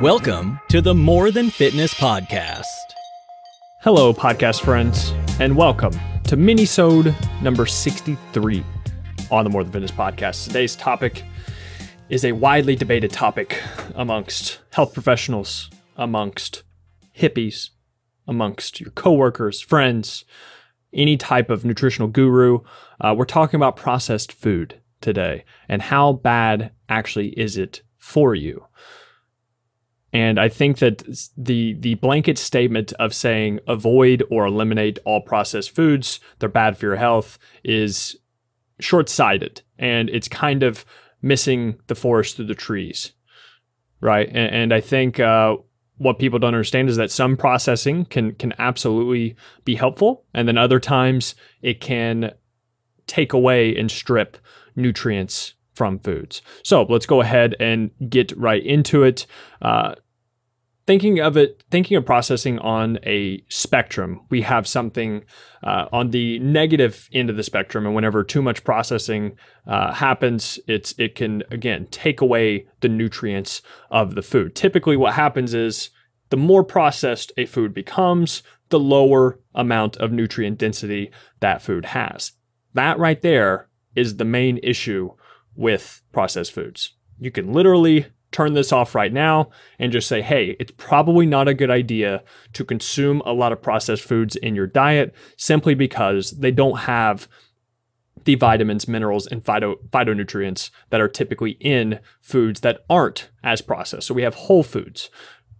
Welcome to the More Than Fitness Podcast. Hello, podcast friends, and welcome to Minisode number 63 on the More Than Fitness Podcast. Today's topic is a widely debated topic amongst health professionals, amongst hippies, amongst your coworkers, friends, any type of nutritional guru. We're talking about processed food today and how bad actually is it for you. And I think that the blanket statement of saying avoid or eliminate all processed foods, they're bad for your health, is short-sighted. And it's kind of missing the forest through the trees, right? And I think what people don't understand is that some processing can absolutely be helpful. And then other times it can take away and strip nutrients from foods. So let's go ahead and get right into it. Thinking of processing on a spectrum, we have something on the negative end of the spectrum, and whenever too much processing happens, it can, again, take away the nutrients of the food. Typically what happens is the more processed a food becomes, the lower amount of nutrient density that food has. That right there is the main issue with processed foods. You can literally turn this off right now and just say, hey, it's probably not a good idea to consume a lot of processed foods in your diet simply because they don't have the vitamins, minerals, and phytonutrients that are typically in foods that aren't as processed. So we have whole foods.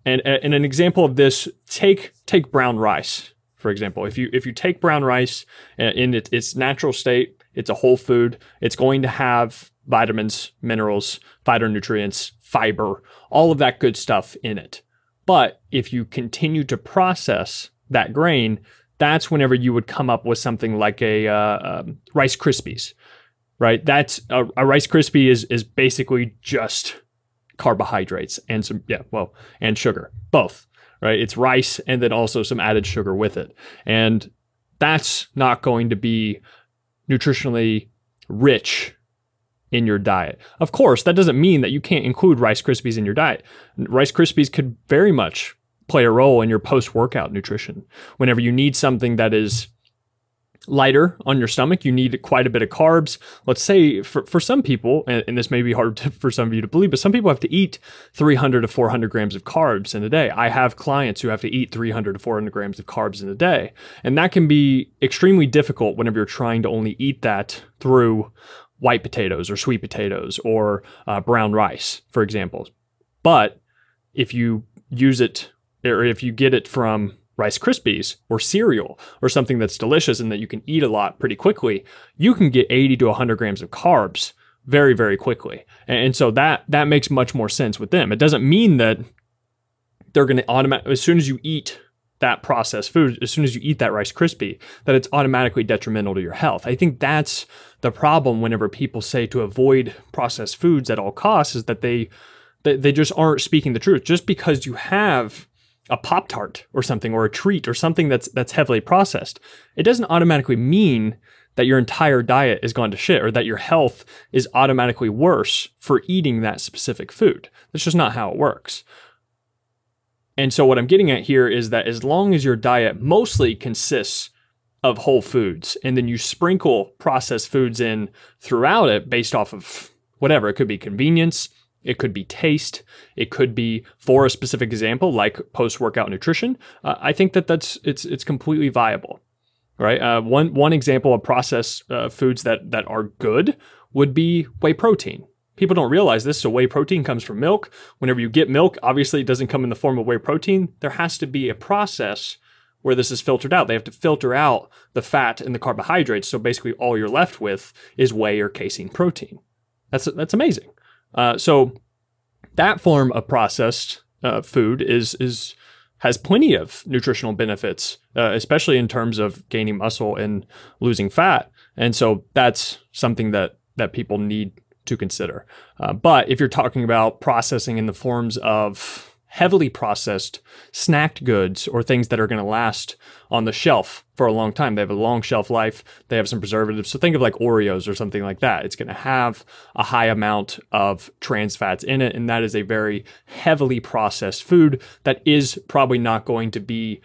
And an example of this, take brown rice, for example. If you take brown rice in its natural state, it's a whole food. It's going to have vitamins, minerals, phytonutrients, fiber, all of that good stuff in it. But if you continue to process that grain, that's whenever you would come up with something like a Rice Krispies, right? That's a Rice Krispie is basically just carbohydrates and and sugar, both, right? It's rice and then also some added sugar with it. And that's not going to be nutritionally rich in your diet. Of course, that doesn't mean that you can't include Rice Krispies in your diet. Rice Krispies could very much play a role in your post-workout nutrition. Whenever you need something that is lighter on your stomach, you need quite a bit of carbs. Let's say for some people, and this may be hard for some of you to believe, but some people have to eat 300 to 400 grams of carbs in a day. I have clients who have to eat 300 to 400 grams of carbs in a day. And that can be extremely difficult whenever you're trying to only eat that through white potatoes or sweet potatoes or brown rice, for example. But if you use it, or if you get it from Rice Krispies or cereal or something that's delicious and that you can eat a lot pretty quickly, you can get 80 to 100 grams of carbs very, very quickly. And so that makes much more sense with them. It doesn't mean that they're going to automatically, as soon as you eat that processed food, as soon as you eat that Rice Krispie, that it's automatically detrimental to your health. I think that's the problem whenever people say to avoid processed foods at all costs, is that they just aren't speaking the truth. Just because you have a Pop-Tart or something, or a treat or something that's heavily processed, it doesn't automatically mean that your entire diet is gone to shit or that your health is automatically worse for eating that specific food. That's just not how it works. And so what I'm getting at here is that as long as your diet mostly consists of whole foods, and then you sprinkle processed foods in throughout it based off of whatever, it could be convenience, it could be taste, it could be, for a specific example, like post-workout nutrition, I think that it's completely viable, right? One example of processed foods that are good would be whey protein. People don't realize this, so whey protein comes from milk. Whenever you get milk, obviously it doesn't come in the form of whey protein. There has to be a process where this is filtered out. They have to filter out the fat and the carbohydrates, so basically all you're left with is whey or casein protein. That's amazing. So that form of processed food has plenty of nutritional benefits, especially in terms of gaining muscle and losing fat. And so that's something that people need to consider. But if you're talking about processing in the forms of heavily processed snacked goods or things that are going to last on the shelf for a long time. They have a long shelf life. They have some preservatives. So think of like Oreos or something like that. It's going to have a high amount of trans fats in it. And that is a very heavily processed food that is probably not going to be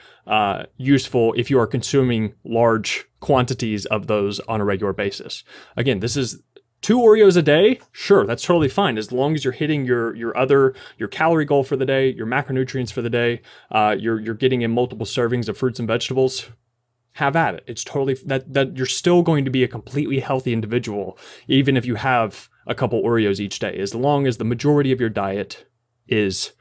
useful if you are consuming large quantities of those on a regular basis. Again, this is 2 Oreos a day, sure, that's totally fine as long as you're hitting your calorie goal for the day, your macronutrients for the day, you're getting in multiple servings of fruits and vegetables. Have at it. It's totally that you're still going to be a completely healthy individual, even if you have a couple Oreos each day, as long as the majority of your diet is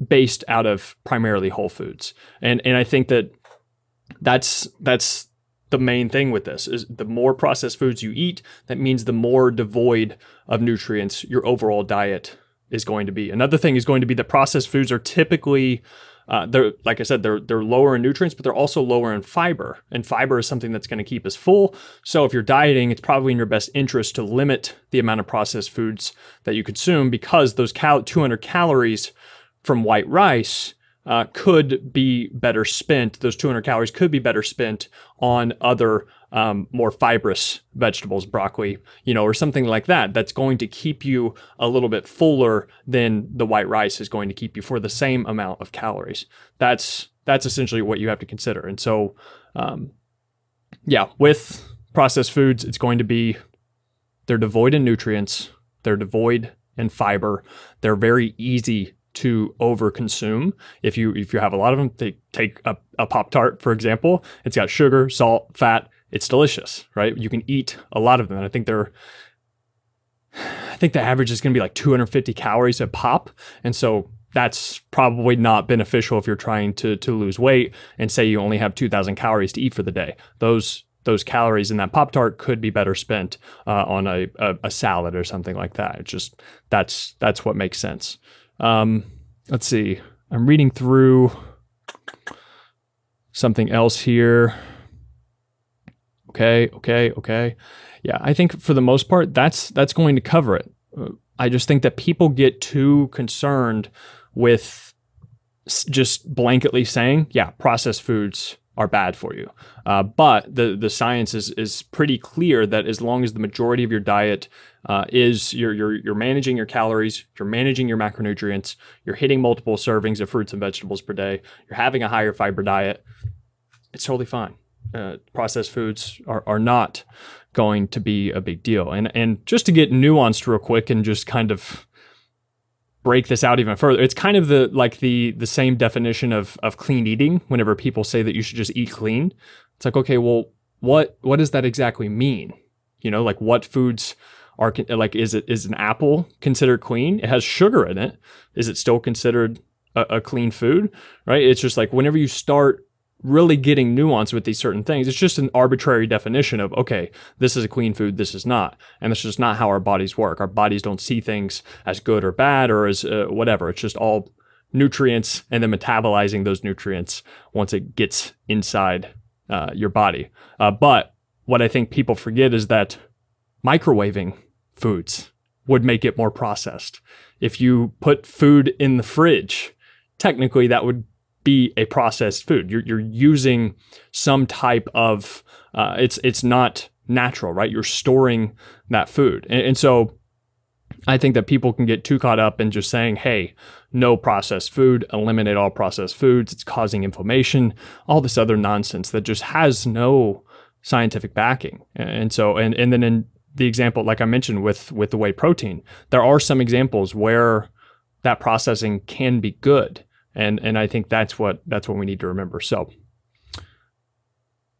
based out of primarily whole foods. And I think that's the main thing with this is the more processed foods you eat, that means the more devoid of nutrients your overall diet is going to be. Another thing is going to be that processed foods are typically, like I said, they're lower in nutrients, but they're also lower in fiber. And fiber is something that's going to keep us full. So if you're dieting, it's probably in your best interest to limit the amount of processed foods that you consume, because those 200 calories from white rice could be better spent. Those 200 calories could be better spent on other more fibrous vegetables, broccoli, or something like that. That's going to keep you a little bit fuller than the white rice is going to keep you for the same amount of calories. That's essentially what you have to consider. And so, with processed foods, it's going to be, they're devoid in nutrients, they're devoid in fiber, they're very easy to overconsume. If you have a lot of them, take a Pop-Tart, for example. It's got sugar, salt, fat. It's delicious, right? You can eat a lot of them. And I think the average is going to be like 250 calories a pop. And so that's probably not beneficial if you're trying to lose weight and say you only have 2,000 calories to eat for the day. Those calories in that Pop-Tart could be better spent on a salad or something like that. It's just, that's what makes sense. Let's see. I'm reading through something else here. Okay. Yeah, I think for the most part, that's going to cover it. I just think that people get too concerned with just blanketly saying, yeah, processed foods are bad for you. But the science is pretty clear that as long as the majority of your diet is you're managing your calories, you're managing your macronutrients, you're hitting multiple servings of fruits and vegetables per day, you're having a higher fiber diet, it's totally fine. Processed foods are not going to be a big deal. And just to get nuanced real quick and just kind of break this out even further, it's kind of the same definition of clean eating. Whenever people say that you should just eat clean, it's like, okay, well, what does that exactly mean? Like what foods are like, is an apple considered clean? It has sugar in it. Is it still considered a clean food? Right? It's just like whenever you start really getting nuance with these certain things, it's just an arbitrary definition of, okay, this is a clean food, this is not. And that's just not how our bodies work. Our bodies don't see things as good or bad or as whatever. It's just all nutrients and then metabolizing those nutrients once it gets inside your body. But what I think people forget is that microwaving foods would make it more processed. If you put food in the fridge, technically that would be a processed food. You're using some type of, it's not natural, right? You're storing that food. And so I think that people can get too caught up in just saying, hey, no processed food, eliminate all processed foods, it's causing inflammation, all this other nonsense that just has no scientific backing. And so, and then in the example, like I mentioned with the whey protein, there are some examples where that processing can be good. And I think that's what we need to remember. So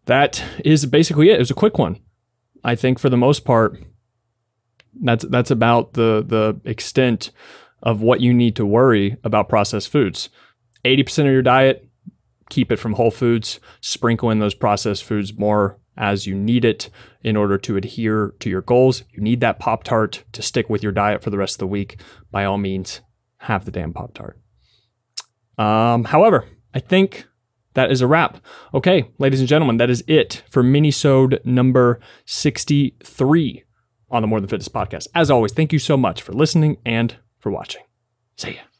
that is basically it. It was a quick one. I think for the most part, that's about the extent of what you need to worry about processed foods. 80% of your diet, keep it from whole foods. Sprinkle in those processed foods more as you need it in order to adhere to your goals. You need that Pop-Tart to stick with your diet for the rest of the week. By all means, have the damn Pop-Tart. However, I think that is a wrap. Okay, ladies and gentlemen, that is it for Minisode number 63 on the More Than Fitness podcast. As always, thank you so much for listening and for watching. See ya.